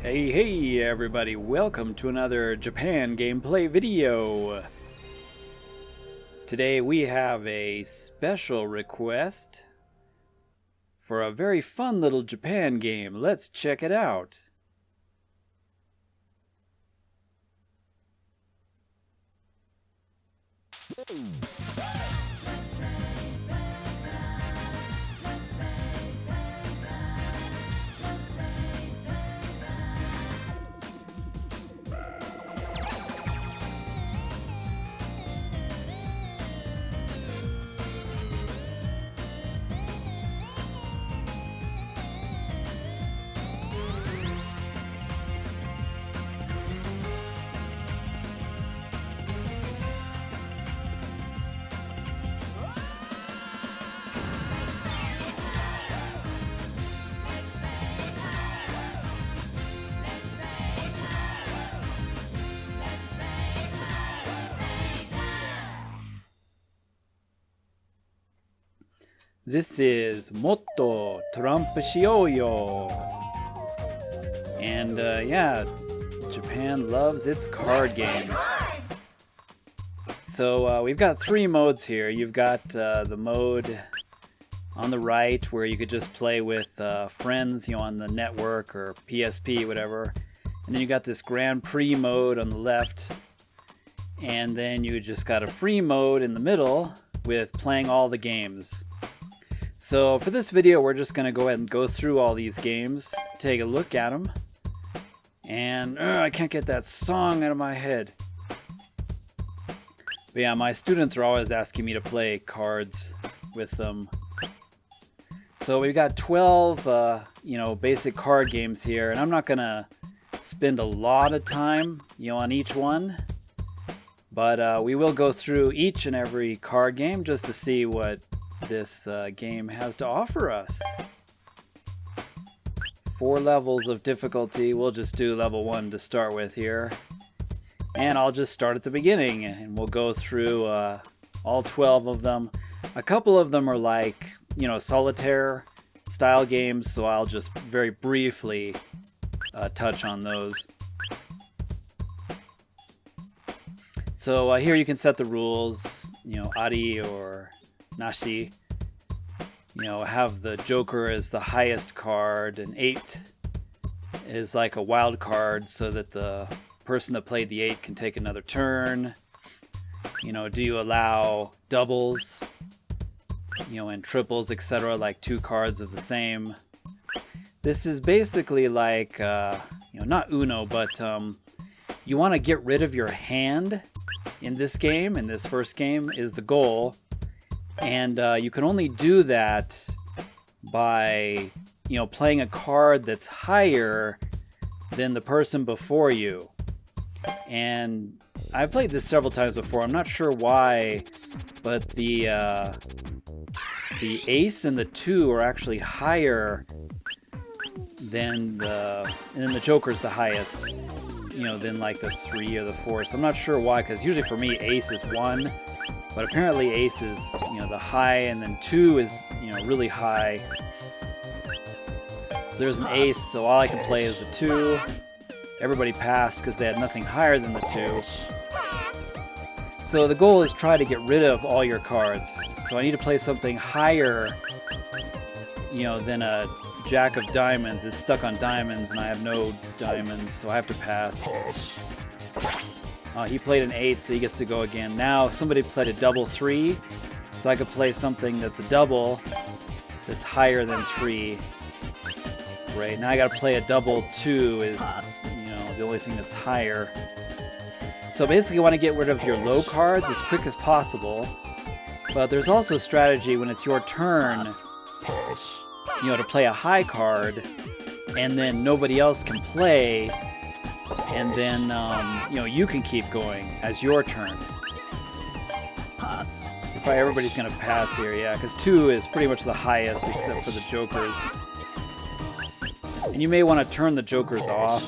Hey everybody, welcome to another Japan gameplay video. Today we have a special request for a very fun little Japan game. Let's check it out. This is もっとトランプしようよ. And yeah, Japan loves its card games. So we've got three modes here. You've got the mode on the right where you could just play with friends, on the network or PSP, whatever. And then you got this Grand Prix mode on the left. And then you just got a free mode in the middle with playing all the games. So for this video, we're just going to go ahead and go through all these games, take a look at them, and I can't get that song out of my head. But yeah, my students are always asking me to play cards with them. So we've got 12, basic card games here, and I'm not going to spend a lot of time, on each one. But we will go through each and every card game just to see what this game has to offer us. 4 levels of difficulty. We'll just do level 1 to start with here. And I'll just start at the beginning and we'll go through all 12 of them. A couple of them are like, solitaire style games, so I'll just very briefly touch on those. So here you can set the rules, Ari or Nashi, have the Joker as the highest card, and 8 is like a wild card so that the person that played the 8 can take another turn. Do you allow doubles, and triples, etc., like 2 cards of the same? This is basically like, not Uno, but you want to get rid of your hand in this game, and this first game is the goal. And you can only do that by, playing a card that's higher than the person before you. And I've played this several times before. I'm not sure why, but the ace and the 2 are actually higher than and the Joker's the highest, than like the 3 or the 4. So I'm not sure why, because usually for me ace is 1. But apparently ace is, the high, and then 2 is, really high. So there's an ace, so all I can play is the 2. Everybody passed because they had nothing higher than the 2. So the goal is try to get rid of all your cards. So I need to play something higher, than a jack of diamonds. It's stuck on diamonds, and I have no diamonds, so I have to pass. He played an 8, so he gets to go again. Now somebody played a double 3, so I could play something that's a double that's higher than 3. Great. Now I gotta play a double 2 is, the only thing that's higher. So basically you want to get rid of your low cards as quick as possible. But there's also strategy when it's your turn, to play a high card, and then nobody else can play. And then, you can keep going as your turn. So probably everybody's going to pass here, yeah, because 2 is pretty much the highest except for the Jokers. And you may want to turn the Jokers off.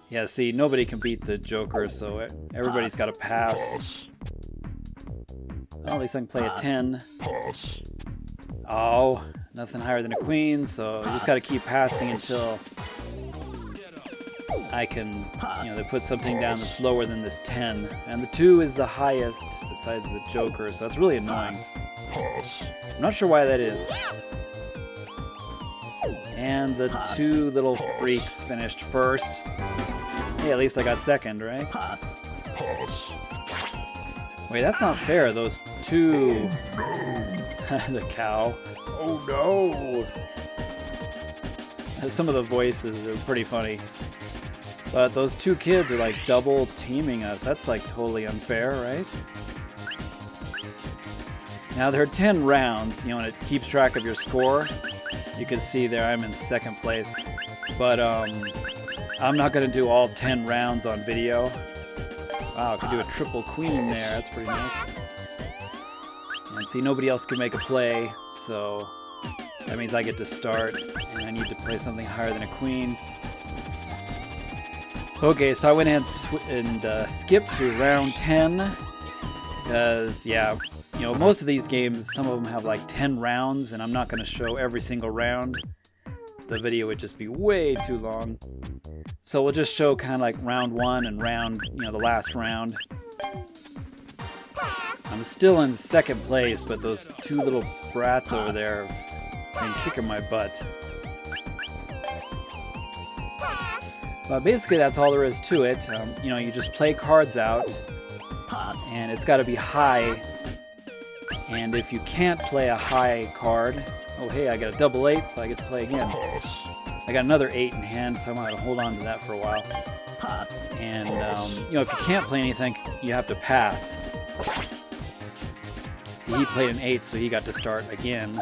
Yeah, see, nobody can beat the Joker, so everybody's got to pass. Well, at least I can play a 10. Oh, nothing higher than a queen, so you just got to keep passing until I can, they put something down that's lower than this 10. And the 2 is the highest besides the Joker, so that's really annoying. I'm not sure why that is. And the 2 little freaks finished first. Hey, at least I got second, right? Wait, that's not fair. Those 2... the cow. Oh no! Some of the voices are pretty funny. But those 2 kids are like double teaming us. That's like totally unfair, right? Now there are 10 rounds, and it keeps track of your score. You can see there I'm in second place. But I'm not going to do all 10 rounds on video. Wow, I could do a triple queen there. That's pretty nice. And see, nobody else can make a play, so that means I get to start, and I need to play something higher than a queen. Okay, so I went ahead and skipped to round 10, because, yeah, most of these games, some of them have like 10 rounds, and I'm not going to show every single round. The video would just be way too long. So we'll just show kind of like round 1 and round, the last round. I'm still in second place, but those 2 little brats over there have been kicking my butt. But basically that's all there is to it. You just play cards out, and it's got to be high. And if you can't play a high card, oh hey, I got a double 8, so I get to play again. I got another 8 in hand, so I'm going to hold on to that for a while. And, if you can't play anything, you have to pass. See, he played an 8, so he got to start again.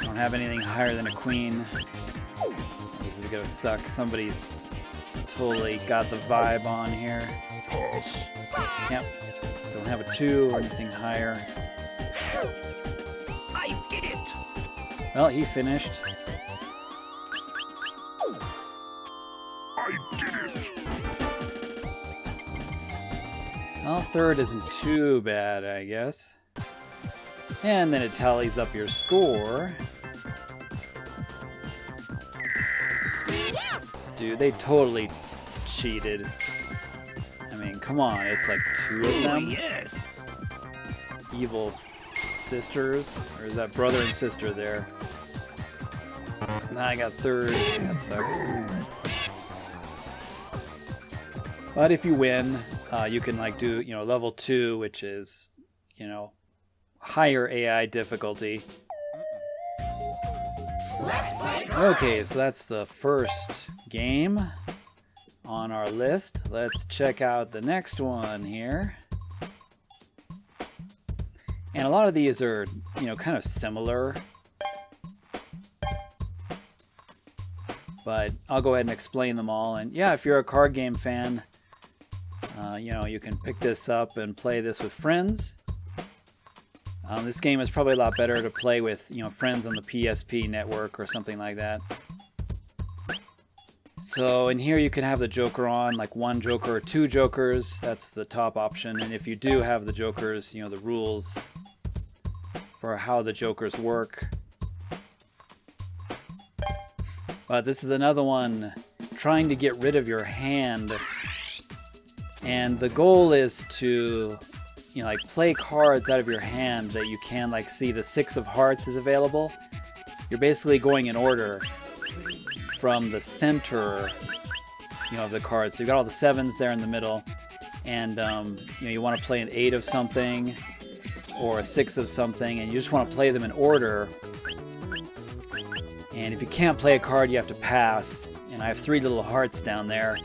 Don't have anything higher than a queen. This is going to suck. Somebody's totally got the vibe on here. Yep. Don't have a 2 or anything higher. I did it. Well, he finished. I did it. Well, third isn't too bad, I guess. And then it tallies up your score. Dude, they totally cheated. I mean, come on, it's like 2 of them? Yes. Evil sisters? Or is that brother and sister there? Now I got third. That sucks. But if you win, you can like do, level 2, which is, higher AI difficulty. Okay, so that's the first game on our list. Let's check out the next one here. And a lot of these are, kind of similar. But I'll go ahead and explain them all. And yeah, if you're a card game fan, you can pick this up and play this with friends. This game is probably a lot better to play with, friends on the PSP network or something like that. So in here you can have the Joker on, like 1 Joker or 2 Jokers. That's the top option. And if you do have the Jokers, the rules for how the Jokers work. But this is another one, trying to get rid of your hand. And the goal is to, play cards out of your hand that you can, see the 6 of hearts is available. You're basically going in order from the center, of the cards. So you got all the 7s there in the middle. And, you want to play an 8 of something or a 6 of something, and you just want to play them in order. And if you can't play a card, you have to pass. And I have 3 little hearts down there.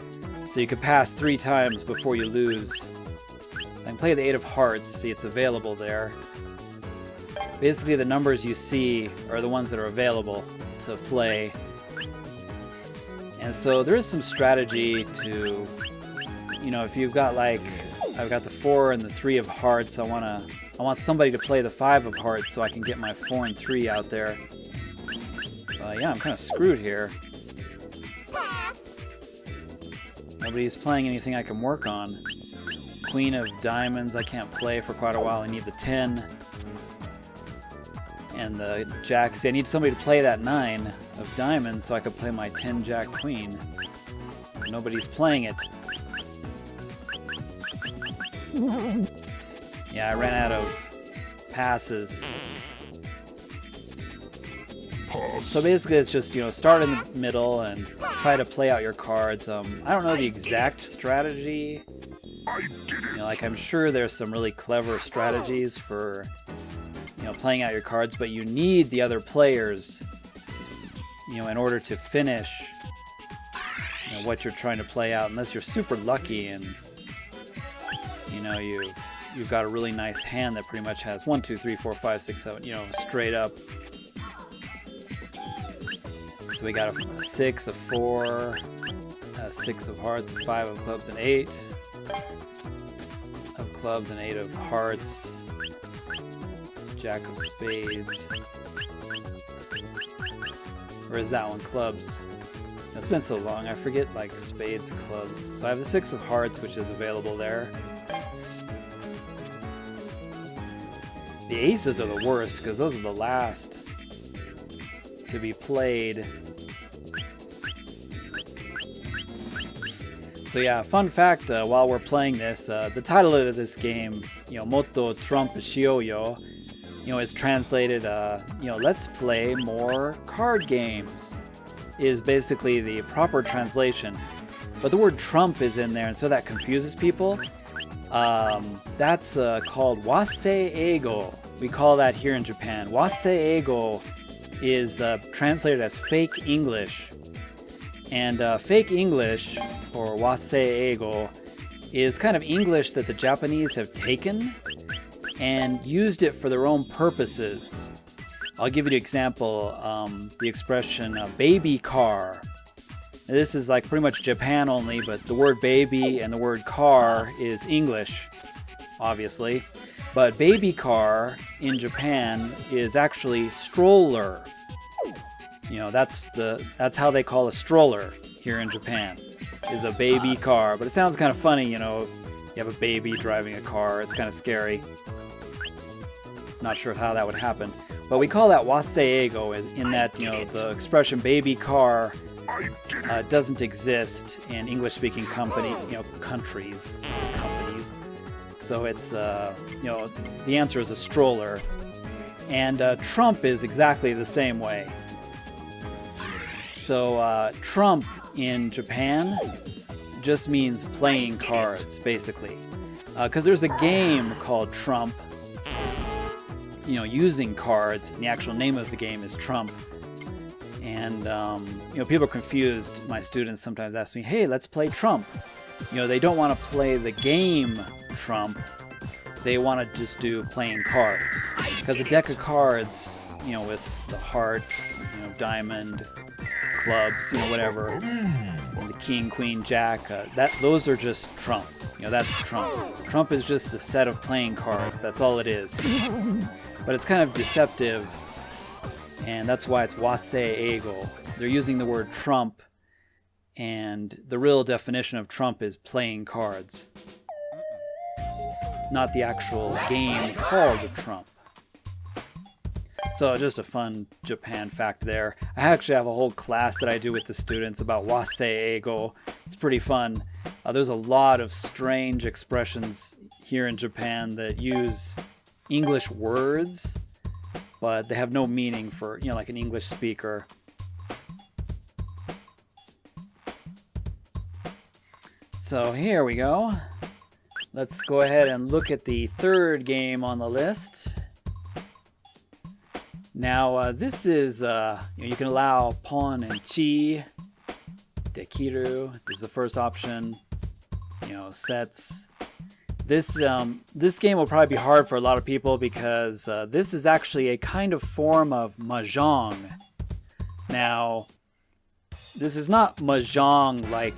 So you could pass 3 times before you lose. So I can play the 8 of hearts. See, it's available there. Basically, the numbers you see are the ones that are available to play. And so there is some strategy to, if you've got I've got the 4 and the 3 of hearts. I want somebody to play the 5 of hearts so I can get my 4 and 3 out there. Yeah, I'm kind of screwed here. Nobody's playing anything I can work on. Queen of diamonds I can't play for quite a while. I need the 10. And the jack, see, I need somebody to play that 9 of diamonds so I could play my 10 jack queen. Nobody's playing it. Yeah, I ran out of passes. So basically it's just, you know, start in the middle and try to play out your cards. I don't know the exact strategy. You know, like I'm sure there's some really clever strategies for, you know, playing out your cards, but you need the other players, you know, in order to finish, you know, what you're trying to play out, unless you're super lucky and, you know, you've got a really nice hand that pretty much has 1, 2, 3, 4, 5, 6, 7, you know, straight up. So we got a 6, a 4, a 6 of hearts, a 5 of clubs, an 8 of clubs, and 8 of hearts, jack of spades. Or is that one clubs? It's been so long, I forget like spades, clubs. So I have the 6 of hearts, which is available there. The aces are the worst because those are the last to be played. So yeah, fun fact while we're playing this, the title of this game, you know, Motto Trump Shiyouyo, you know, is translated, you know, let's play more card games, is basically the proper translation. But the word Trump is in there, and so that confuses people. That's called wasei-eigo. We call that here in Japan. Wasei-eigo is translated as fake English. And fake English, or wasei-eigo, is kind of English that the Japanese have taken and used it for their own purposes. I'll give you an example. The expression baby car. Now, this is like pretty much Japan only, but the word baby and the word car is English, obviously. But baby car in Japan is actually stroller. You know, that's how they call a stroller here in Japan, is a baby car. But it sounds kind of funny, you know, you have a baby driving a car. It's kind of scary. Not sure how that would happen. But we call that wasei-eigo in that, you know, the expression baby car doesn't exist in English-speaking countries. So it's, you know, the answer is a stroller. And Trump is exactly the same way. So Trump in Japan just means playing cards, basically. Because there's a game called Trump, you know, using cards, and the actual name of the game is Trump. And, you know, people are confused. My students sometimes ask me, hey, let's play Trump. You know, they don't want to play the game Trump. They want to just do playing cards. Because a deck of cards, you know, with the heart, you know, diamond, clubs, you know, whatever, and the king, queen, jack, those are just Trump. You know, that's Trump. Trump is just the set of playing cards. That's all it is. But it's kind of deceptive, and that's why it's wasei-eigo. They're using the word Trump, and the real definition of Trump is playing cards, not the actual game called Trump. So just a fun Japan fact there. I actually have a whole class that I do with the students about wasei-eigo. It's pretty fun. There's a lot of strange expressions here in Japan that use English words, but they have no meaning for, you know, like an English speaker. So here we go. Let's go ahead and look at the third game on the list. Now, this is, you know, you can allow pawn and chi, dekiru. This is the first option. You know, sets. This game will probably be hard for a lot of people because this is actually a kind of form of mahjong. Now, this is not mahjong like,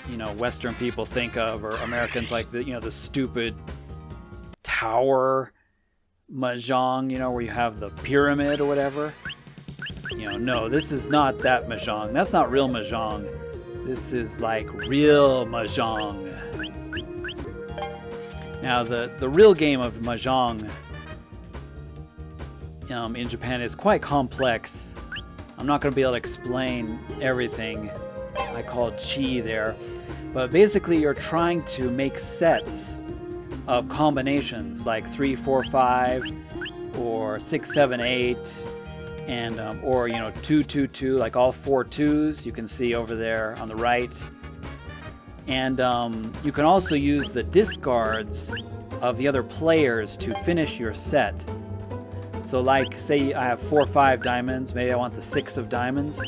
you know, Western people think of, or Americans like the, you know, the stupid tower mahjong, you know, where you have the pyramid or whatever. You know, no, this is not that mahjong. That's not real mahjong. This is like real mahjong. Now, the real game of mahjong in Japan is quite complex. I'm not going to be able to explain everything. I call it chi there. But basically you're trying to make sets of combinations like 3, 4, 5 or 6, 7, 8 and or 2, 2, 2, like all 4 2s you can see over there on the right. And you can also use the discards of the other players to finish your set. So like say I have 4 or 5 diamonds, maybe I want the 6 of diamonds.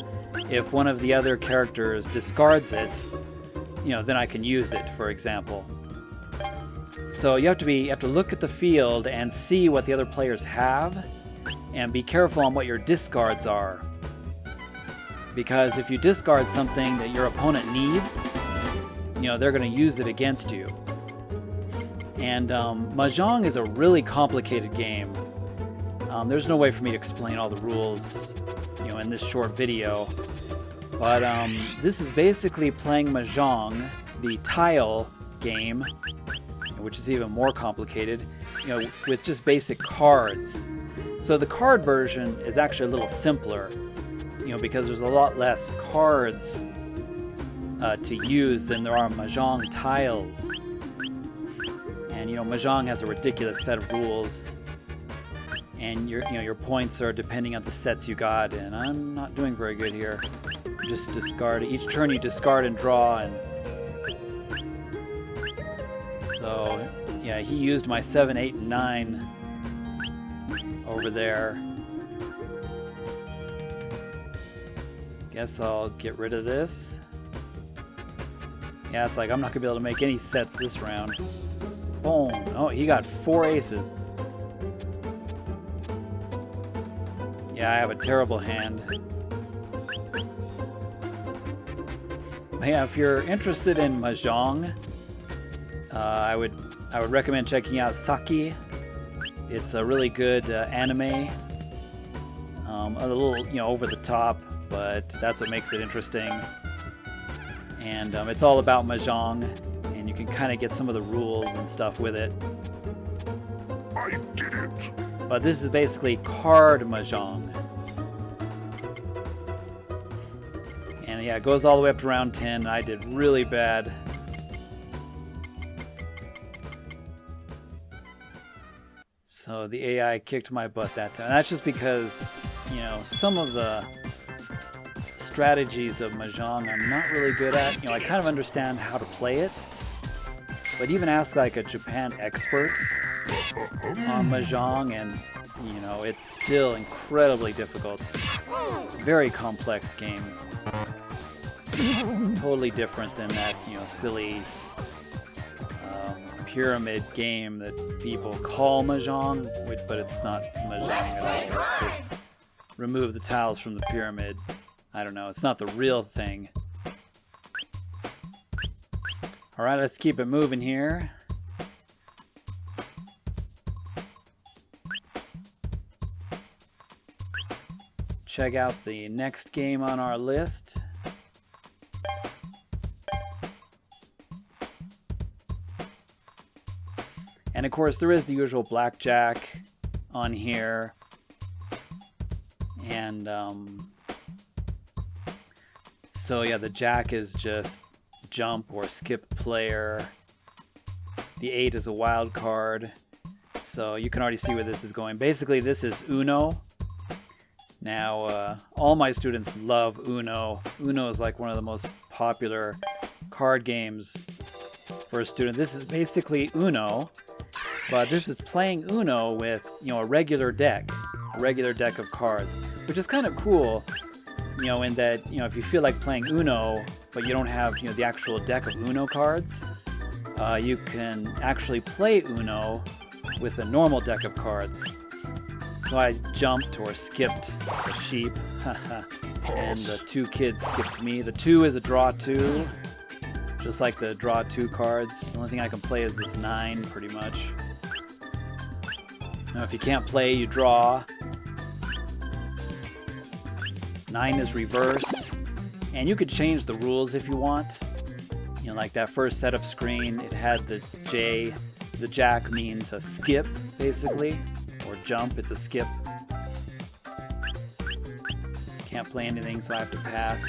If one of the other characters discards it, then I can use it, for example. So you have to look at the field and see what the other players have, and be careful on what your discards are. Because if you discard something that your opponent needs, they're going to use it against you. And Mahjong is a really complicated game. There's no way for me to explain all the rules, in this short video. But this is basically playing Mahjong, the tile game, which is even more complicated, with just basic cards. So the card version is actually a little simpler, because there's a lot less cards to use than there are Mahjong tiles. And Mahjong has a ridiculous set of rules, and your points are depending on the sets you got. And I'm not doing very good here. Just discard. Each turn you discard and draw, and so yeah, he used my 7, 8, and 9 over there. Guess I'll get rid of this. Yeah, it's like I'm not gonna be able to make any sets this round. Boom! Oh, he got 4 aces. Yeah, I have a terrible hand. Yeah, if you're interested in Mahjong, I would recommend checking out Saki. It's a really good anime. A little, over the top, but that's what makes it interesting. And it's all about Mahjong, and you can kind of get some of the rules and stuff with it. I did it. But this is basically card Mahjong. And yeah, it goes all the way up to round 10. I did really bad. So the AI kicked my butt that time. And that's just because, some of the strategies of Mahjong I'm not really good at. I kind of understand how to play it. But even ask like a Japan expert on Mahjong, and it's still incredibly difficult. Very complex game. Totally different than that, silly pyramid game that people call Mahjong, but it's not Mahjong at all. Just remove the tiles from the pyramid. I don't know, it's not the real thing. Alright, let's keep it moving here. Check out the next game on our list. And of course there is the usual blackjack on here. And so yeah, the jack is just jump or skip player. The 8 is a wild card. So you can already see where this is going. Basically this is Uno. Now all my students love Uno. Uno is like one of the most popular card games for a student. This is basically Uno, but this is playing Uno with a regular deck of cards, which is kind of cool. In that if you feel like playing Uno but you don't have the actual deck of Uno cards, you can actually play Uno with a normal deck of cards. So I jumped or skipped the sheep, and the 2 kids skipped me. The 2 is a draw 2, just like the draw 2 cards. The only thing I can play is this 9, pretty much. Now if you can't play, you draw. 9 is reverse, and you could change the rules if you want. Like that first setup screen, it had the J. The jack means a skip, basically, or jump. It's a skip. can't play anything, so I have to pass.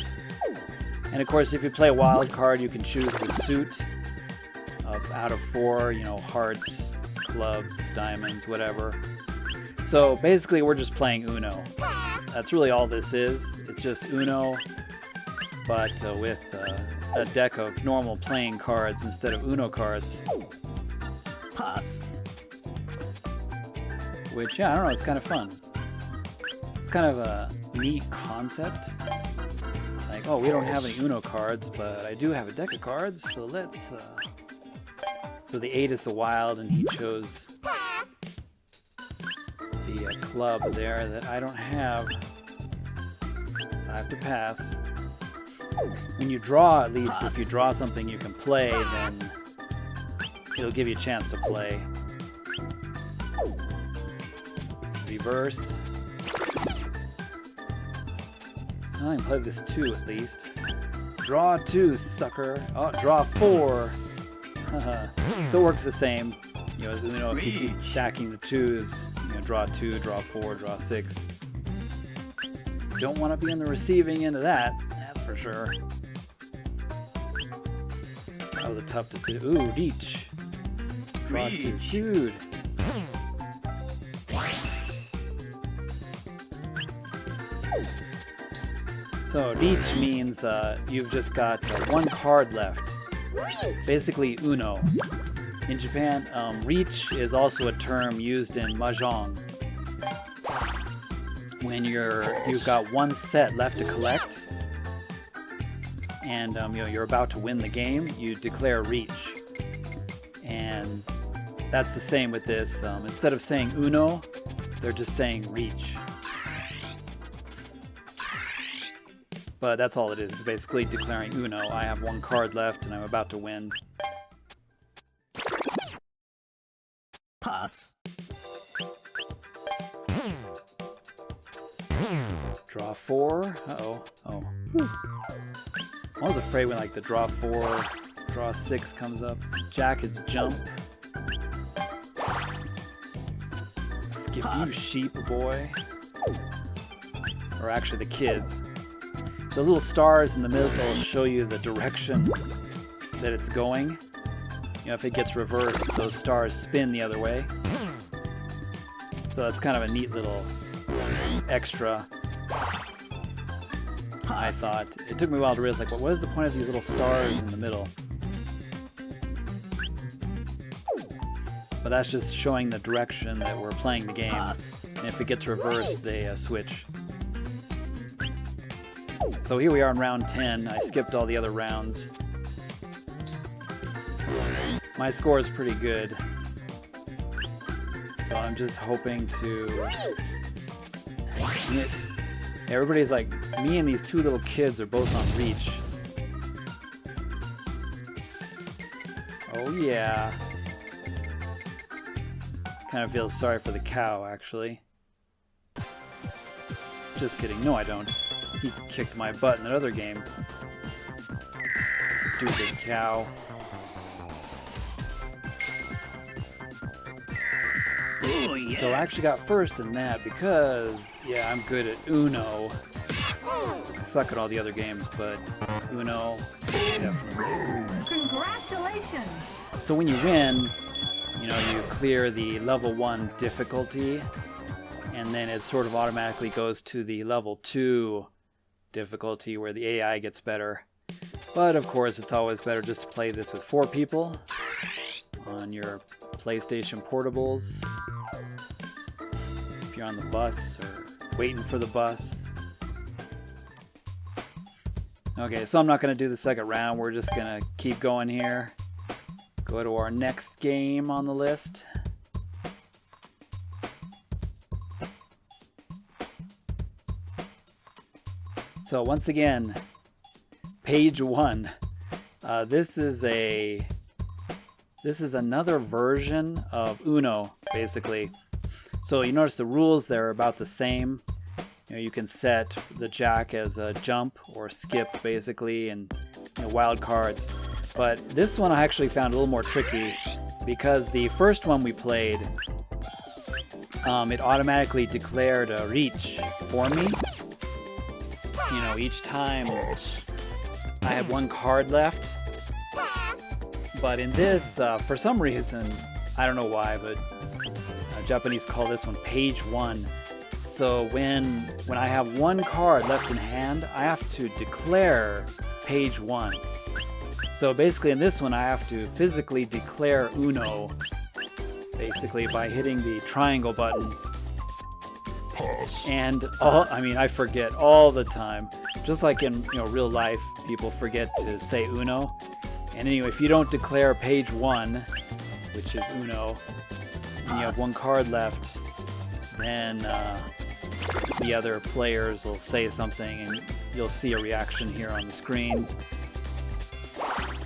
And of course, if you play a wild card, you can choose the suit of out of 4, you know, hearts, clubs, diamonds, whatever. So basically, we're just playing Uno. That's really all this is. It's just Uno, but with a deck of normal playing cards instead of Uno cards. Pass. Which, yeah, I don't know, it's kind of fun. It's kind of a neat concept. Like, oh, we don't have any Uno cards, but I do have a deck of cards, so let's... So the 8 is the wild, and he chose the club there that I don't have. So I have to pass. When you draw, at least, if you draw something you can play, then it'll give you a chance to play. Reverse. I can play this 2 at least. Draw 2, sucker. Oh, draw 4. So it works the same. You know, as Uno, if you keep stacking the 2s, you know, draw 2, draw 4, draw 6. Don't want to be on the receiving end of that, that's for sure. That was a tough decision. Ooh, reach. Draw 2. Dude. So reach means you've just got 1 card left. Basically Uno. In Japan, reach is also a term used in mahjong. When you've got 1 set left to collect, and you know, you're about to win the game, you declare reach. And that's the same with this. Instead of saying Uno, they're just saying reach. But that's all it is. It's basically declaring Uno. I have 1 card left and I'm about to win. Pass. Draw 4. Uh-oh. Oh. I was afraid when like the draw 4, draw 6 comes up. Jack is jump. Skip you, sheep boy. Or actually the kids. The little stars in the middle will show you the direction that it's going. You know, if it gets reversed, those stars spin the other way. So that's kind of a neat little extra. I thought. It took me a while to realize, like, what is the point of these little stars in the middle? But that's just showing the direction that we're playing the game. And if it gets reversed, they switch. So here we are in round 10. I skipped all the other rounds. My score is pretty good. So I'm just hoping to... Everybody's like, me and these 2 little kids are both on reach. Oh yeah. Kind of feel sorry for the cow, actually. Just kidding. No, I don't. He kicked my butt in that other game. Stupid cow. Oh, yeah. So I actually got first in that because, yeah, I'm good at Uno. I suck at all the other games, but Uno, definitely. Congratulations! So when you win, you know, you clear the level 1 difficulty, and then it sort of automatically goes to the level 2 difficulty where the AI gets better. But of course, it's always better just to play this with 4 people on your PlayStation portables. If you're on the bus or waiting for the bus. Okay, so I'm not going to do the second round. We're just going to keep going here. Go to our next game on the list. So once again, page 1. This is another version of Uno, basically. So you notice the rules there are about the same. You know, you can set the jack as a jump or skip, basically, and you know, wild cards. But this one I actually found a little more tricky because the first one we played, it automatically declared a reach for me. you know, each time I have one card left. But in this, for some reason, I don't know why, but Japanese call this one page 1. So when I have one card left in hand, I have to declare page 1. So basically in this one, I have to physically declare Uno, basically by hitting the triangle button. And I forget all the time. Just like in real life, people forget to say Uno. And anyway, if you don't declare page 1, which is Uno, and you have one card left, then the other players will say something and you'll see a reaction here on the screen.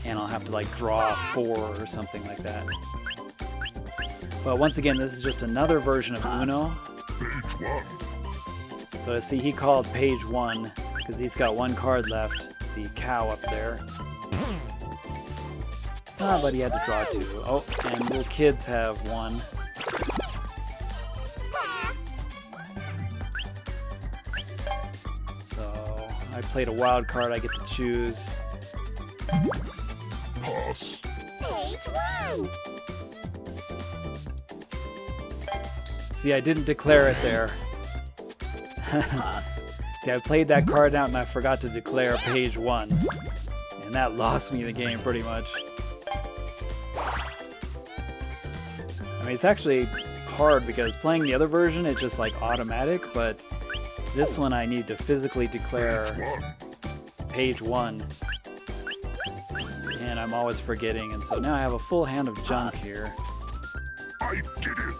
And I'll have to like draw 4 or something like that. But once again, this is just another version of Uno. So see, he called page 1 because he's got one card left, the cow up there. But he had to draw 2. Oh, and little kids have 1. So I played a wild card, I get to choose. Page 1. See, I didn't declare it there. See, I played that card out and I forgot to declare page 1. And that lost me the game pretty much. I mean, it's actually hard because playing the other version, it's just like automatic, but this one I need to physically declare page 1. And I'm always forgetting, and so now I have a full hand of junk here. I did it!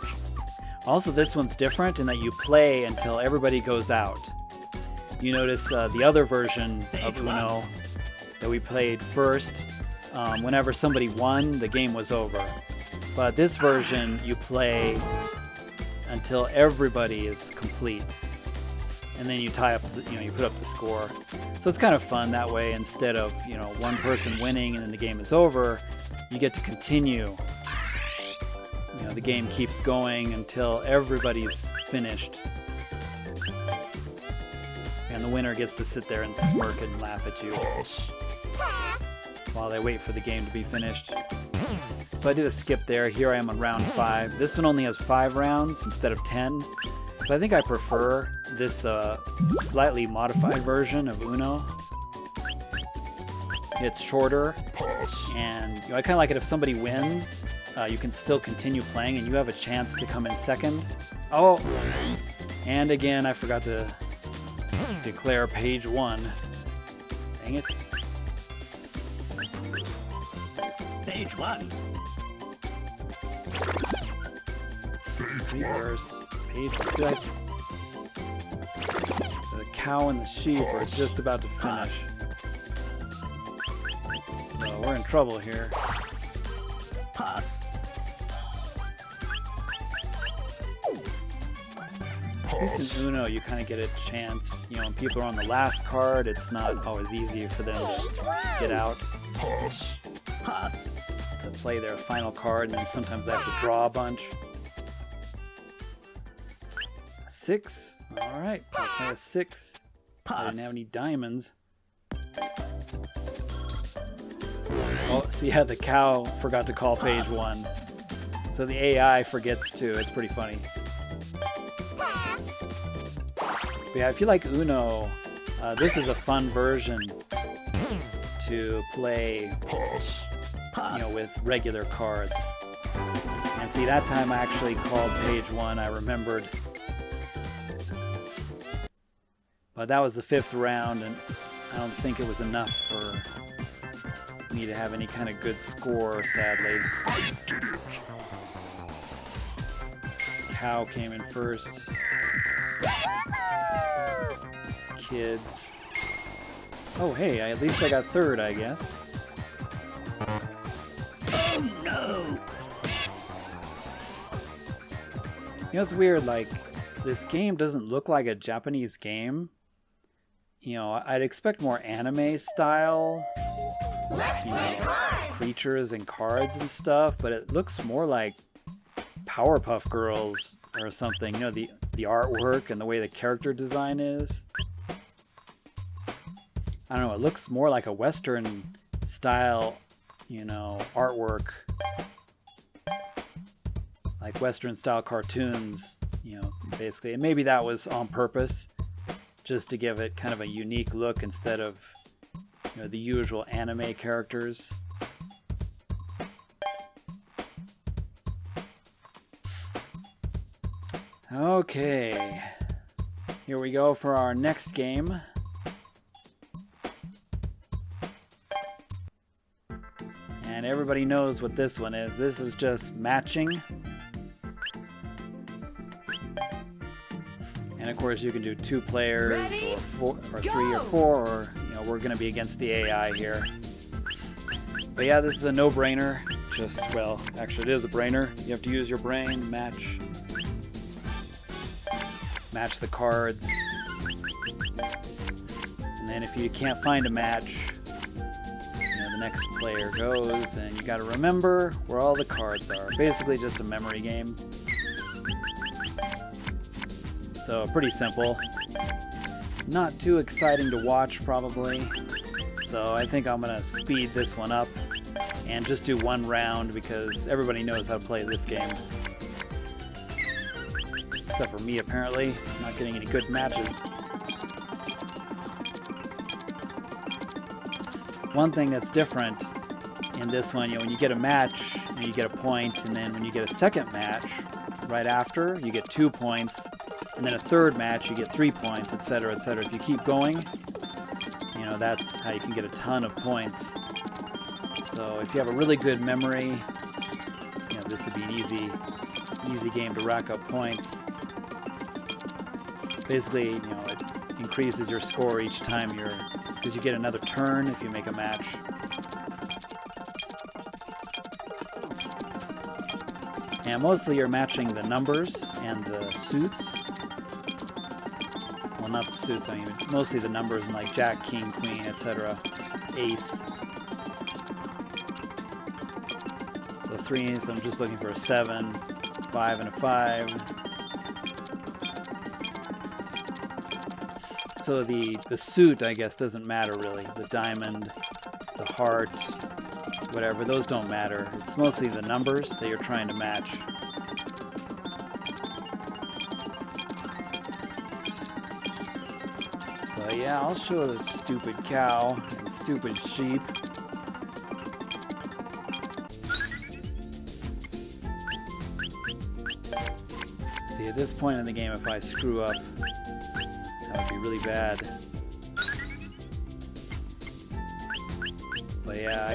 Also, this one's different in that you play until everybody goes out. You notice the other version of Uno that we played first, whenever somebody won, the game was over. But this version, you play until everybody is complete. And then you tie up, you put up the score. So it's kind of fun that way. Instead of, one person winning and then the game is over, you get to continue. The game keeps going until everybody's finished. And the winner gets to sit there and smirk and laugh at you while they wait for the game to be finished. So I did a skip there. Here I am on round 5. This one only has 5 rounds instead of 10. So I think I prefer this slightly modified version of Uno. It's shorter, and I kind of like it if somebody wins, you can still continue playing and you have a chance to come in second. Oh, and again, I forgot to declare page 1. Dang it. Page 1. Reverse. Page 1. See, the cow and the sheep are just about to finish. So we're in trouble here. Pass. At least in Uno, you kind of get a chance. When people are on the last card, it's not always easy for them to get out. Pass. To play their final card, and then sometimes they have to draw a bunch. 6. Alright, I'll play a 6. So I didn't have any diamonds. Oh, see how the cow forgot to call page 1. So the AI forgets too. It's pretty funny. But yeah, if you like Uno, this is a fun version to play, with regular cards. And see, that time I actually called page 1. I remembered. But that was the 5th round, and I don't think it was enough for me to have any kind of good score, sadly. Cow came in first. Kids. Oh, hey, at least I got 3rd, I guess. Oh no! It's weird, like, this game doesn't look like a Japanese game. I'd expect more anime style, creatures and cards and stuff, but it looks more like Powerpuff Girls or something. The artwork and the way the character design is. I don't know, it looks more like a Western style, you know, artwork. Like Western style cartoons, you know, basically. And maybe that was on purpose, just to give it kind of a unique look instead of, you know, the usual anime characters. Okay, here we go for our next game. And everybody knows what this one is. This is just matching. And of course you can do 2 players or 4 or 3 or 4, or you know, we're gonna be against the AI here. But yeah, this is a no-brainer. Just, well, actually it is a brainer. You have to use your brain, match the cards. And then if you can't find a match, you know, the next player goes, and you gotta remember where all the cards are. Basically just a memory game. So pretty simple. Not too exciting to watch probably. So I think I'm gonna speed this one up and just do 1 round because everybody knows how to play this game. Except for me apparently. Not getting any good matches. One thing that's different in this one, you know, when you get a match, you get a point, and then when you get a second match right after, you get 2 points. And then a third match, you get 3 points, etc., etc. If you keep going, you know, that's how you can get a ton of points. So if you have a really good memory, you know, this would be an easy game to rack up points. Basically, you know, it increases your score each time because you get another turn if you make a match. And mostly you're matching the numbers and the suits. Well, not the suits, I mean, mostly the numbers like Jack, King, Queen, etc. Ace. So 3, so I'm just looking for a 7, 5, and a 5. So the suit, I guess, doesn't matter really. The diamond, the heart, whatever, those don't matter. It's mostly the numbers that you're trying to match. So yeah, I'll show the stupid cow and stupid sheep. See, at this point in the game, if I screw up, that would be really bad. But yeah,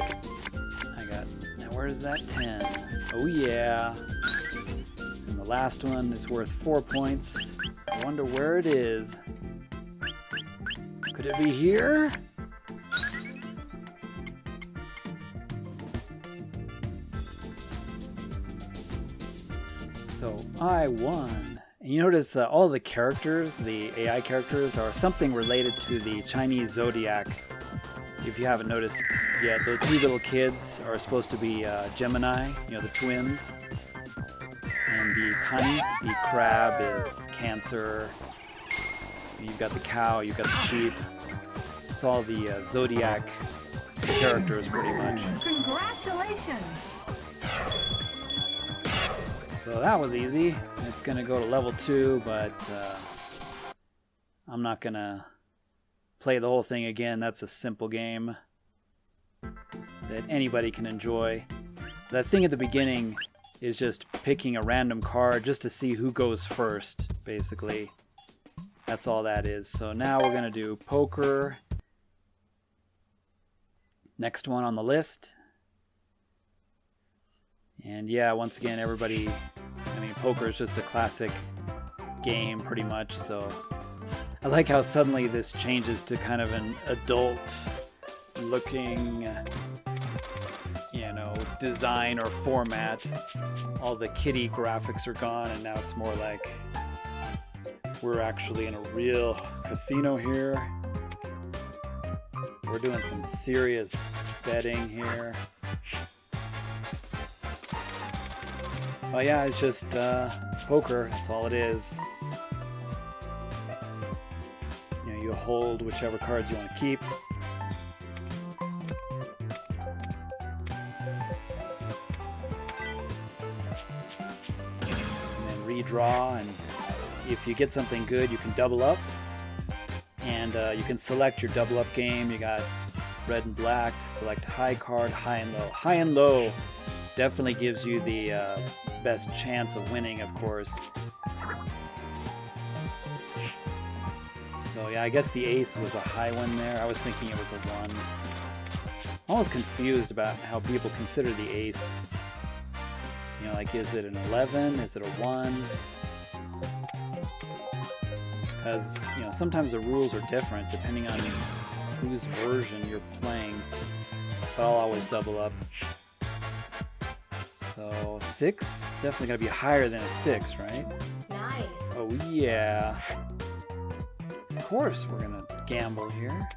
I got, now where's that 10? Oh yeah. And the last one is worth 4 points. I wonder where it is. Could it be here? So I won. And you notice all the characters, the AI characters, are something related to the Chinese zodiac. If you haven't noticed yet, the 2 little kids are supposed to be Gemini, you know, the twins. And the Kani, the crab, is Cancer. You've got the cow, you've got the sheep. It's all the zodiac characters, pretty much. Congratulations! So that was easy. It's going to go to level 2, but I'm not going to play the whole thing again. That's a simple game that anybody can enjoy. That thing at the beginning is just picking a random card just to see who goes first, basically. That's all that is. So now we're going to do poker. Next one on the list. And yeah, once again, everybody, I mean, poker is just a classic game pretty much, so I like how suddenly this changes to kind of an adult looking, you know, design or format. All the kiddie graphics are gone, and now it's more like we're actually in a real casino here. We're doing some serious betting here. Oh yeah, it's just poker, that's all it is. You know, you hold whichever cards you want to keep. draw, and if you get something good, you can double up. And you can select your double up game. You got red and black to select high card, high and low. High and low definitely gives you the best chance of winning, of course. So yeah, I guess the ace was a high one there. I was thinking it was a 1. I'm always confused about how people consider the ace. You know, like, is it an 11? Is it a 1? Because, you know, sometimes the rules are different depending on whose version you're playing. But I'll always double up. So 6, definitely gotta be higher than a 6, right? Nice. Oh yeah. Of course we're gonna gamble here.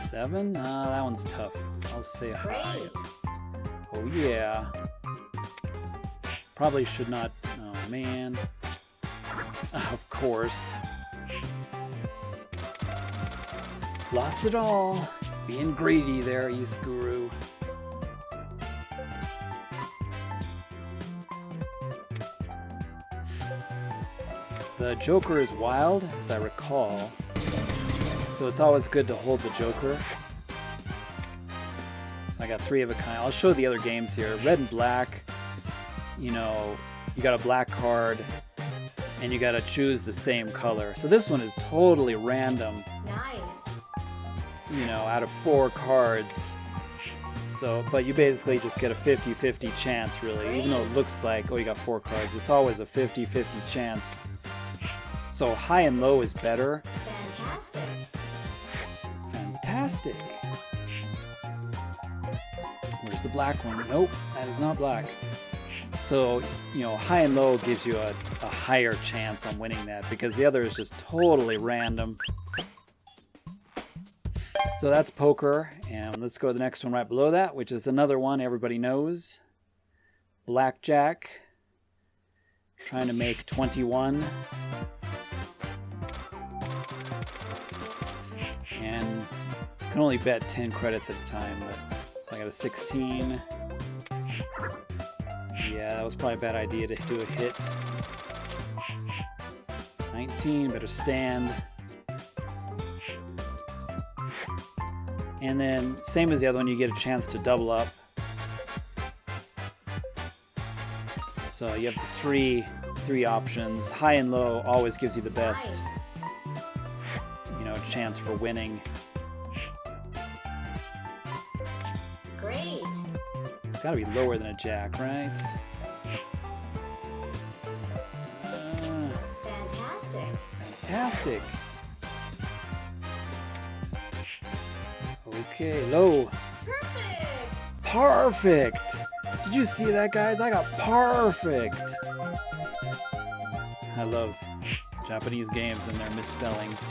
7? That one's tough. I'll say high. Great. Oh yeah. Probably should not. Oh man. Of course. Lost it all. Being greedy there, YSGuru. The Joker is wild, as I recall. So it's always good to hold the Joker. So I got 3 of a kind. I'll show the other games here. Red and black. You know, you got a black card, and you got to choose the same color. So this one is totally random. Nice. You know, out of 4 cards. So, but you basically just get a 50-50 chance, really. Even though it looks like, oh, you got 4 cards, it's always a 50-50 chance. So high and low is better. Fantastic. Fantastic. Where's the black one? Nope, that is not black. So, you know, high and low gives you a higher chance on winning that, because the other is just totally random. So that's poker, and let's go to the next one right below that, which is another one everybody knows. Blackjack. Trying to make 21. And can only bet 10 credits at a time, but so I got a 16. Yeah, that was probably a bad idea to do a hit. 19, better stand. And then, same as the other one, you get a chance to double up. So you have the three options. High and low always gives you the best, Nice. you know, chance for winning. Great. It's got to be lower than a jack, right? Fantastic. Fantastic. Okay, low. Perfect. Perfect. Did you see that, guys? I got perfect. I love Japanese games and their misspellings.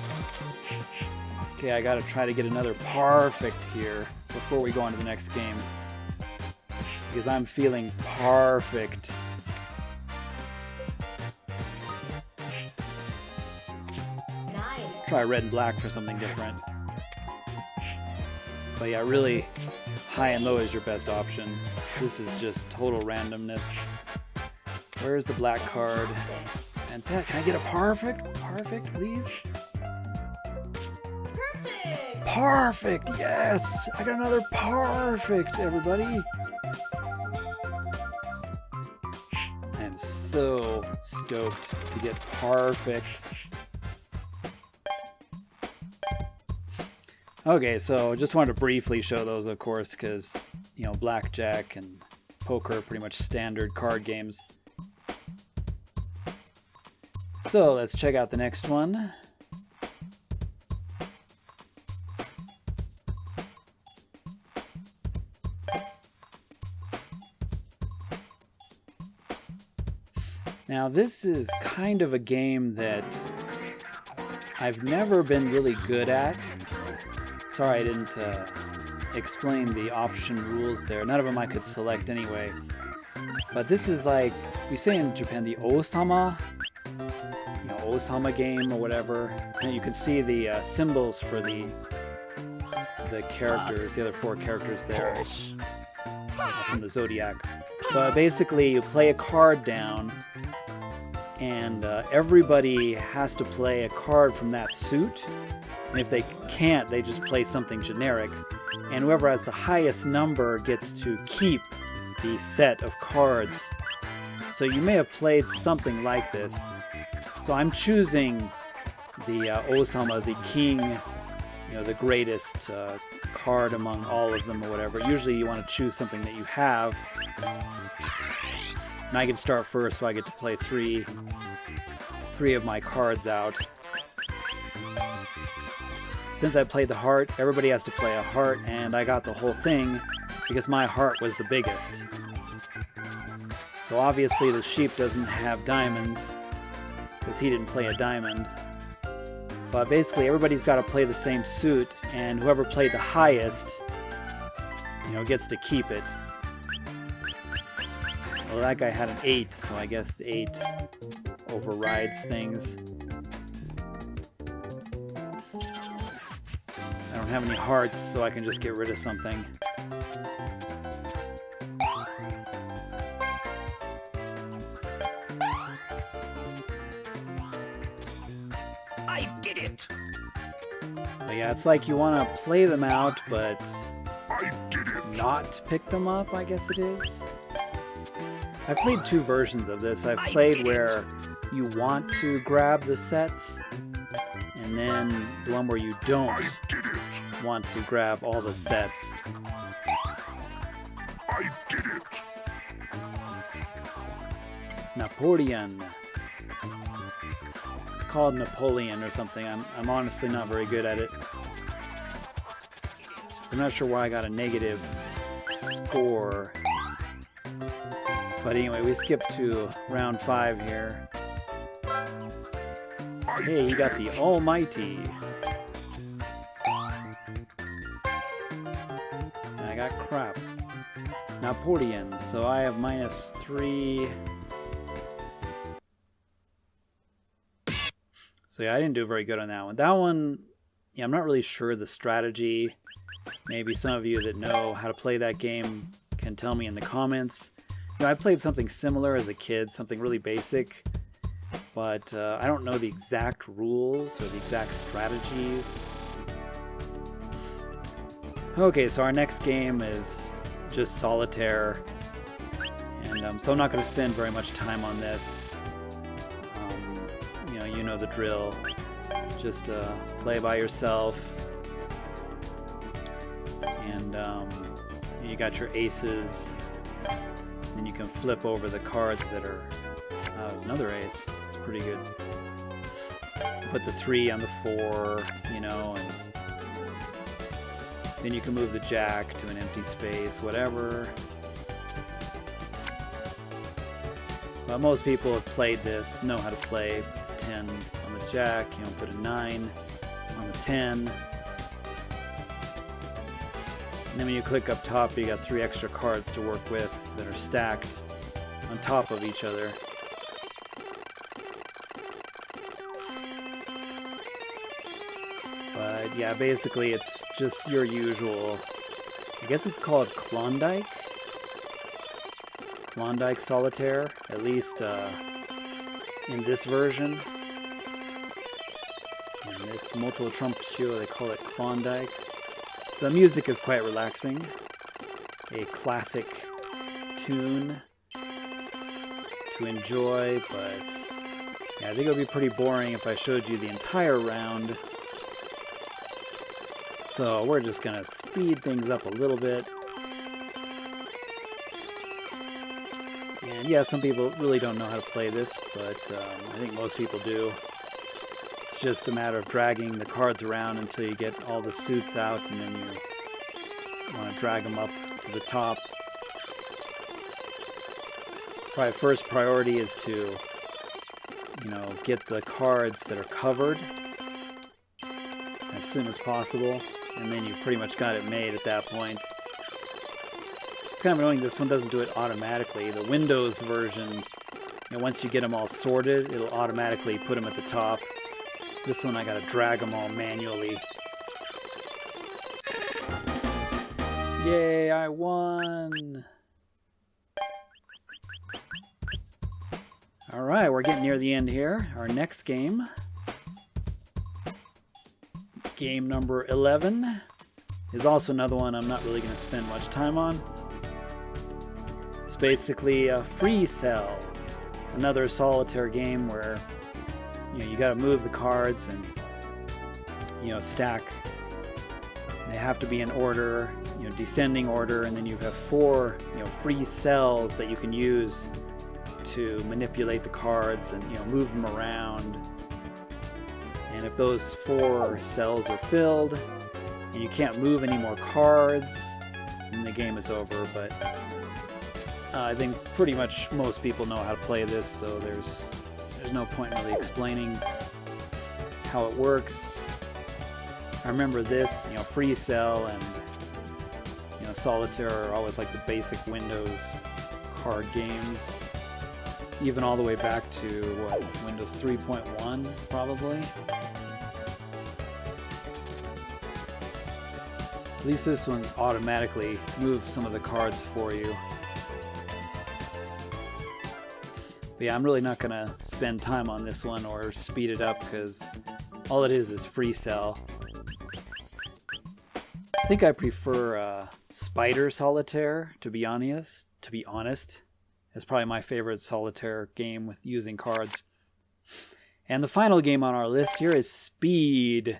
Okay, I gotta try to get another perfect here before we go on to the next game, because I'm feeling perfect. Nice. Try red and black for something different. But yeah, really, high and low is your best option. This is just total randomness. Where's the black card? Fantastic. Can I get a perfect? Perfect, please? Perfect. Perfect, yes! I got another perfect, everybody! I am so stoked to get perfect. Okay, so just wanted to briefly show those, of course, because, you know, blackjack and poker are pretty much standard card games. So let's check out the next one. Now this is kind of a game that I've never been really good at. Sorry I didn't explain the option rules there. None of them I could select anyway. But this is like, we say in Japan, the Osama, you know, Osama game or whatever. And you can see the symbols for the characters, the other 4 characters there from the Zodiac. But basically, you play a card down, and everybody has to play a card from that suit. And if they can't, they just play something generic. And whoever has the highest number gets to keep the set of cards. So you may have played something like this. So I'm choosing the Osama, the king, you know, the greatest card among all of them or whatever. Usually you want to choose something that you have. And I get to start first, so I get to play three of my cards out. Since I played the heart, everybody has to play a heart, and I got the whole thing because my heart was the biggest. So obviously the sheep doesn't have diamonds because he didn't play a diamond. But basically everybody's got to play the same suit, and whoever played the highest, you know, gets to keep it. Well, that guy had an 8, so I guess the 8 overrides things. I don't have any hearts, so I can just get rid of something. I did it. But yeah, it's like you want to play them out, but I did it. not pick them up, I guess it is. I played 2 versions of this. I've played where you want to grab the sets, and then the one where you don't I did it. want to grab all the sets. I did it. Napoleon. It's called Napoleon or something. I'm honestly not very good at it. I'm not sure why I got a negative score. But anyway, we skipped to round 5 here. Hey, you got the Almighty. And I got crap. Napoleon, so I have -3. So yeah, I didn't do very good on that one. That one, yeah, I'm not really sure the strategy. Maybe some of you that know how to play that game can tell me in the comments. You know, I played something similar as a kid, something really basic, but I don't know the exact rules or the exact strategies. Okay, so our next game is just solitaire, and so I'm not going to spend very much time on this. You know the drill. Just play by yourself, and you got your aces. And you can flip over the cards that are another ace. It's pretty good. Put the 3 on the 4, you know, and then you can move the jack to an empty space, whatever. But most people have played this, know how to play 10 on the jack, you know, put a 9 on the 10. And then when you click up top, you got 3 extra cards to work with that are stacked on top of each other. But yeah, basically it's just your usual, I guess it's called Klondike Solitaire, at least in this version. In this Motto Trump Shiyouyo, they call it Klondike. The music is quite relaxing, a classic tune to enjoy, but yeah, I think it would be pretty boring if I showed you the entire round. So we're just going to speed things up a little bit. And yeah, some people really don't know how to play this, but I think most people do. It's just a matter of dragging the cards around until you get all the suits out, and then you want to drag them up to the top. Probably first priority is to, you know, get the cards that are covered as soon as possible, and then you've pretty much got it made at that point. It's kind of annoying this one doesn't do it automatically. The Windows version, you know, once you get them all sorted, it'll automatically put them at the top. This one I gotta drag them all manually. Yay, I won! All right, we're getting near the end here. Our next game. Game number 11 is also another one I'm not really going to spend much time on. It's basically a free cell. Another solitaire game where you got to move the cards and stack. They have to be in order, descending order, and then you have 4 free cells that you can use to manipulate the cards and move them around. And if those 4 cells are filled and you can't move any more cards, then the game is over. But I think pretty much most people know how to play this, so there's no point in really explaining how it works. I remember this, free cell and solitaire are always like the basic Windows card games, even all the way back to Windows 3.1 probably. At least this one automatically moves some of the cards for you. But yeah, I'm really not gonna spend time on this one or speed it up because all it is free cell. I think I prefer Spider Solitaire, to be honest. It's probably my favorite solitaire game with using cards. And the final game on our list here is Speed.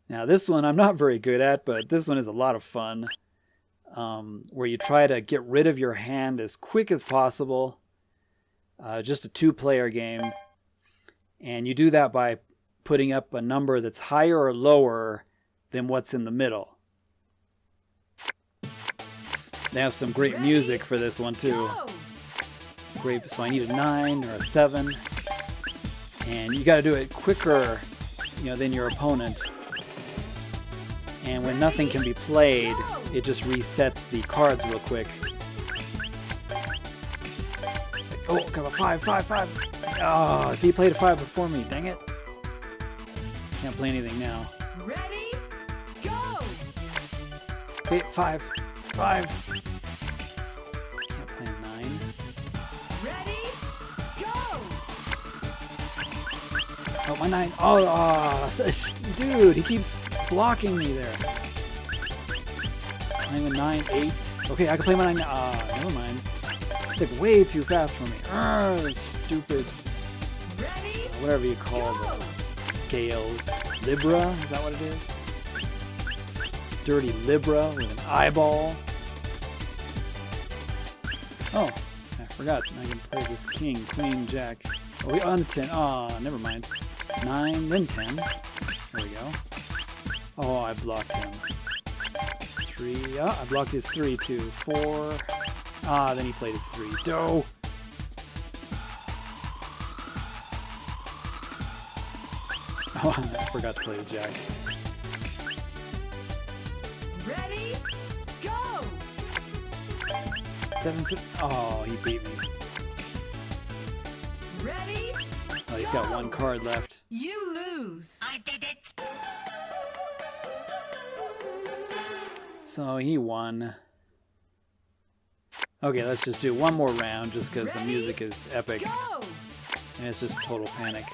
Now this one I'm not very good at, but this one is a lot of fun. Where you try to get rid of your hand as quick as possible. Just a 2-player game. And you do that by putting up a number that's higher or lower than what's in the middle. They have some great music for this one too. Great, so I need a 9 or a 7. And you got to do it quicker, than your opponent. And when nothing can be played, it just resets the cards real quick. Oh, got a 5. Oh, see, he played a 5 before me. Dang it. Can't play anything now. Ready, go! Okay, 5. Can't play a 9. Ready, go! Oh, my 9. Oh, dude, he keeps blocking me there. Playing a 9, 8. Okay, I can play my 9. Never mind. It's like way too fast for me. Stupid. Ready, whatever you call the scales. Libra? Is that what it is? Dirty Libra with an eyeball. Oh, I forgot. I can play this king, queen, jack. Oh, we on the 10. Oh, never mind. 9, then 10. There we go. Oh, I blocked him. 3. Oh, I blocked his 3 too. 4. Ah, then he played his 3. Doe. Oh, I forgot to play the jack. ready, go! 7, 6. Oh, he beat me. Ready, Oh, he's got 1 card left. you lose. I did it. So he won. Okay, let's just do one more round just because the music is epic Go! and it's just total panic.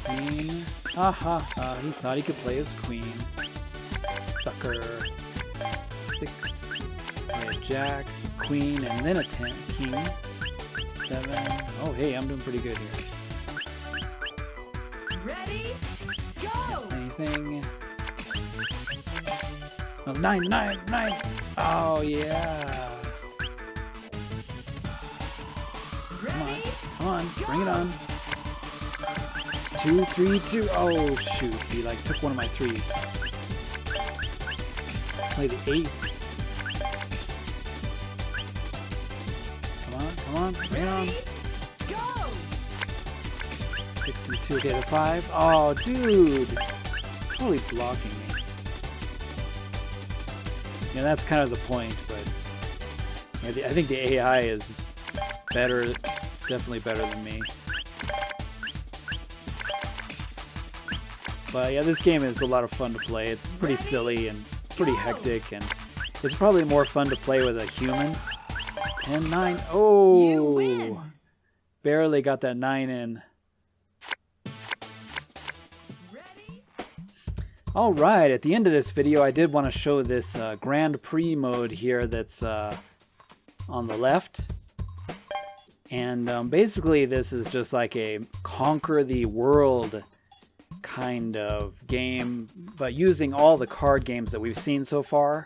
Queen. Ha ha ha. He thought he could play his queen. Sucker. 6. A jack, queen, and then a 10. King. 7. Oh, hey, I'm doing pretty good here. Ready, go! Anything? Oh, 9, 9, 9. Oh, yeah. Ready, Come on, bring it on. 2, 3, 2. Oh, shoot. He, like, took one of my 3s. Play the ace. Come on, bring it on. ready, go! 6 and 2. Okay, the 5. Oh, dude. Totally blocking me. Yeah, that's kind of the point, but yeah, I think the AI is better, definitely better than me. But yeah, this game is a lot of fun to play. It's pretty silly and pretty hectic, and it's probably more fun to play with a human And 9. You Oh, win. barely got that 9 in. Ready? All right, at the end of this video, I did want to show this Grand Prix mode here that's on the left. And basically, this is just like a conquer the world kind of game, but using all the card games that we've seen so far.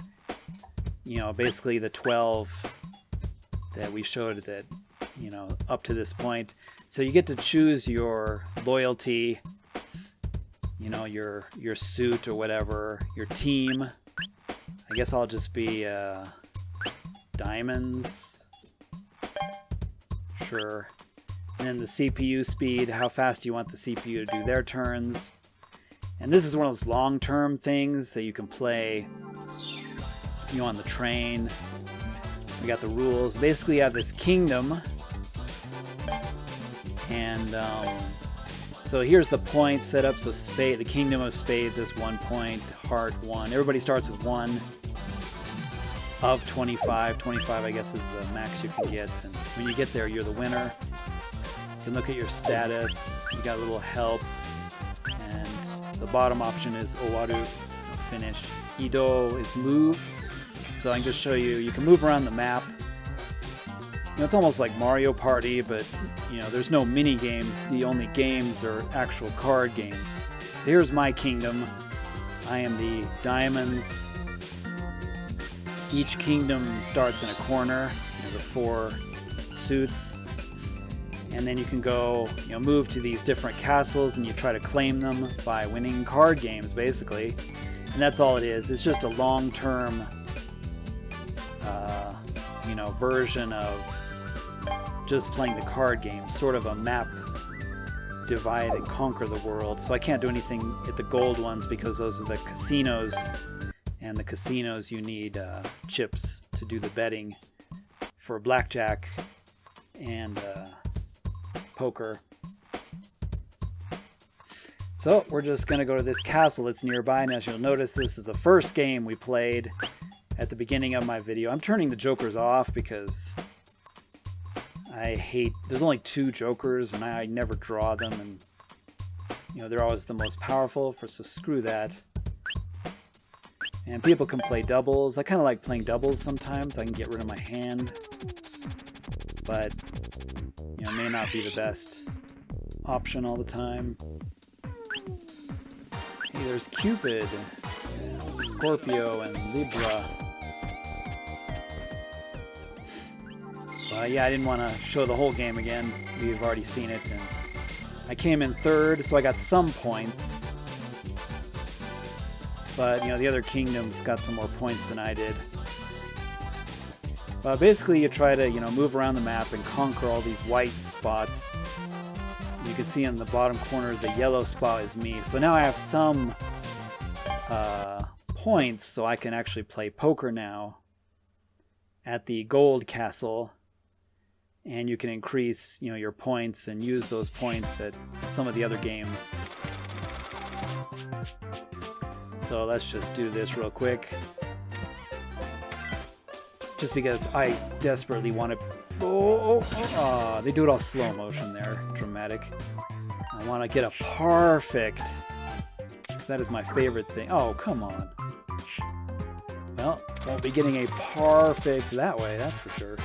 You know, basically the 12 that we showed that, you know, up to this point. So you get to choose your loyalty, you know, your suit or whatever, your team. I guess I'll just be diamonds. Sure. And then the CPU speed, how fast you want the CPU to do their turns. And this is one of those long-term things that you can play, you know, on the train. We got the rules. Basically, you have this kingdom. And so here's the points set up. So the Kingdom of Spades is 1 point, heart 1. Everybody starts with 1 of 25. 25, I guess, is the max you can get. And when you get there, you're the winner. You can look at your status. You got a little help. And the bottom option is Owaru, finish. Ido is move. So I can just show you, you can move around the map. You know, it's almost like Mario Party, but you know, there's no mini games. The only games are actual card games. So here's my kingdom. I am the diamonds. Each kingdom starts in a corner. You know, the 4 suits. And then you can go, you know, move to these different castles and you try to claim them by winning card games, basically. And that's all it is. It's just a long-term, you know, version of just playing the card game, sort of a map divide and conquer the world. So I can't do anything at the gold ones because those are the casinos, and the casinos you need chips to do the betting for blackjack and poker. So we're just gonna go to this castle that's nearby, and as you'll notice, this is the first game we played at the beginning of my video. I'm turning the jokers off because I hate, there's only 2 jokers and I never draw them, and you know, they're always the most powerful, so screw that. And people can play doubles. I kind of like playing doubles sometimes. I can get rid of my hand, but you know, may not be the best option all the time. Hey, there's Cupid, Scorpio, and Libra. Yeah, I didn't want to show the whole game again. We've already seen it. And I came in 3rd, so I got some points. But, you know, the other kingdoms got some more points than I did. Basically, you try to, you know, move around the map and conquer all these white spots. You can see in the bottom corner, the yellow spot is me. So now I have some points, so I can actually play poker now at the gold castle. And you can increase, you know, your points and use those points at some of the other games. So let's just do this real quick. Just because I desperately want to... they do it all slow motion there. Dramatic. I want to get a perfect. That is my favorite thing. Oh, come on. Well, won't be getting a perfect that way, that's for sure.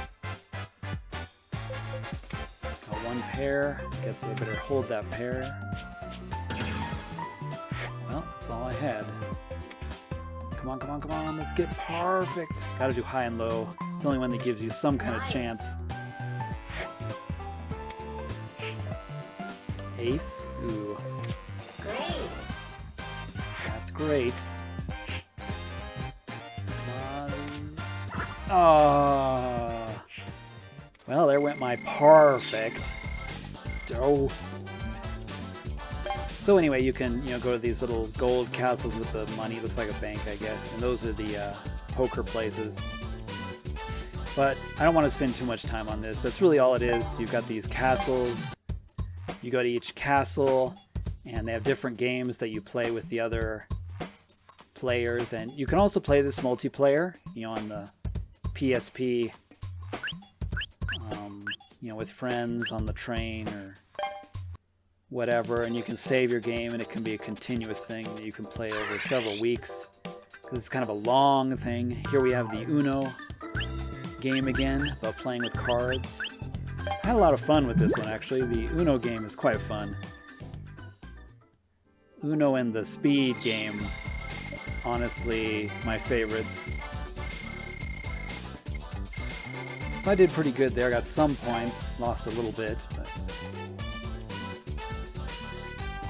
Got 1 pair. Guess I better hold that pair. Well, that's all I had. Come on, come on, come on. Let's get perfect. Gotta do high and low. It's the only one that gives you some kind of chance. Ace. Ooh. That's great. Oh. Well, there went my perfect. Oh. So anyway, you can, you know, go to these little gold castles with the money. Looks like a bank, I guess. And those are the poker places. But I don't want to spend too much time on this. That's really all it is. You've got these castles. You go to each castle, and they have different games that you play with the other players. And you can also play this multiplayer, you know, on the PSP you know, with friends on the train or whatever, and you can save your game, and it can be a continuous thing that you can play over several weeks because it's kind of a long thing. Here we have the Uno game again, about playing with cards. I had a lot of fun with this one, actually. The Uno game is quite fun. Uno and the Speed game, honestly, my favorites. So I did pretty good there. Got some points, lost a little bit, but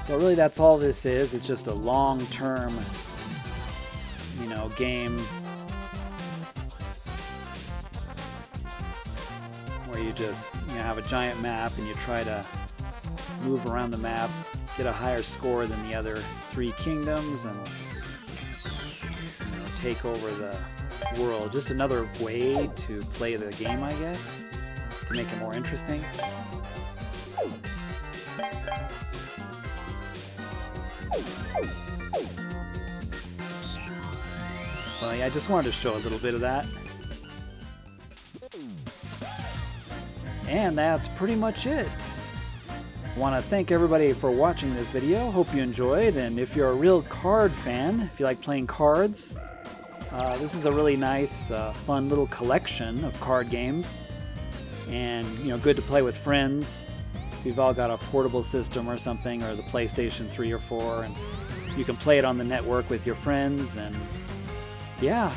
really that's all this is. It's just a long-term, you know, game where you just, you know, have a giant map and you try to move around the map, get a higher score than the other 3 kingdoms, and, you know, take over the world. Just another way to play the game, I guess, to make it more interesting. Well, yeah, I just wanted to show a little bit of that. And that's pretty much it. I want to thank everybody for watching this video. Hope you enjoyed, and if you're a real card fan, if you like playing cards, this is a really nice, fun little collection of card games, and, you know, good to play with friends. If you've all got a portable system or something, or the PlayStation 3 or 4, and you can play it on the network with your friends. And yeah,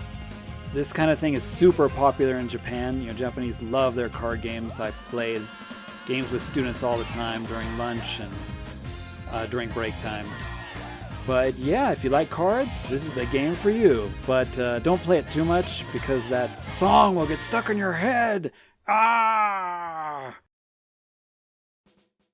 this kind of thing is super popular in Japan. You know, Japanese love their card games. I played games with students all the time during lunch and during break time. But yeah, if you like cards, this is the game for you. But don't play it too much because that song will get stuck in your head. Ah!